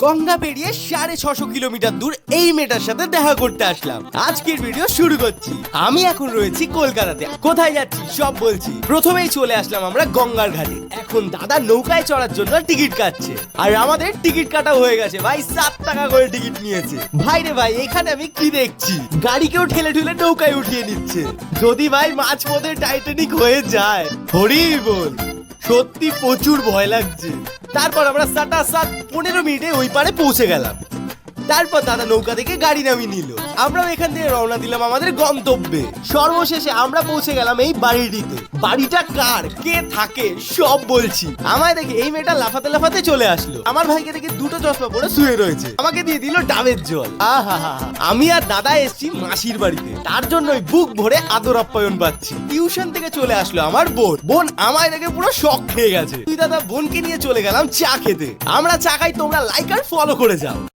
গঙ্গা পেরিয়ে 650 কিলোমিটার দূর এই মেয়েটার সাথে দেখা করতে আসলাম। আজকের ভিডিও শুরু করছি। আমি এখন রয়েছি কলকাতাতে। কোথায় যাচ্ছি সব বলছি। প্রথমেই চলে আসলাম আমরা গঙ্গার ঘাটে। এখন দাদা নৌকায় চড়ার জন্য টিকিট কাটছে, আর আমাদের টিকিট কাটা হয়ে গেছে। ভাই 7 টাকা করে টিকিট নিয়েছে। ভাই রে ভাই, এখানে আমি কি দেখছি, গাড়িকেও ঠেলে ঠেলে নৌকায় উঠিয়ে নিচ্ছে। যদি ভাই মাঝপথে টাইটানিক হয়ে যায়, হরি বল, সত্যি প্রচুর ভয় লাগছে। তারপর আমরা 15 মিনিটে ওই পারে পৌঁছে গেলাম। তারপর দাদা নৌকা থেকে গাড়ি নামিয়ে নিল। আমরাও এখান থেকে রওনা দিলাম আমাদের গন্তব্যে। সর্বশেষে আমরা পৌঁছে গেলাম এই বাড়িটিতে। বাড়িটা কার, কে থাকে সব বলছি। আমায় দেখে এই মেয়েটা লাফাতে লাফাতে চলে আসলো। আমার ভাইকে দেখে দুটো চশমা পরে শুয়ে রয়েছে। আমাকে দিয়ে দিল ডাবের জল। আহা, আমি আর দাদা এসছি মাসির বাড়িতে, তার জন্যই বুক ভরে আদর আপ্যায়ন পাচ্ছি। টিউশন থেকে চলে আসলো আমার বোন আমায় দেখে পুরো শক খেয়ে গেছে। তুই দাদা বোনকে নিয়ে চলে গেলাম চা খেতে। আমরা চা খাই, তোমরা লাইক আর ফলো করে যাও।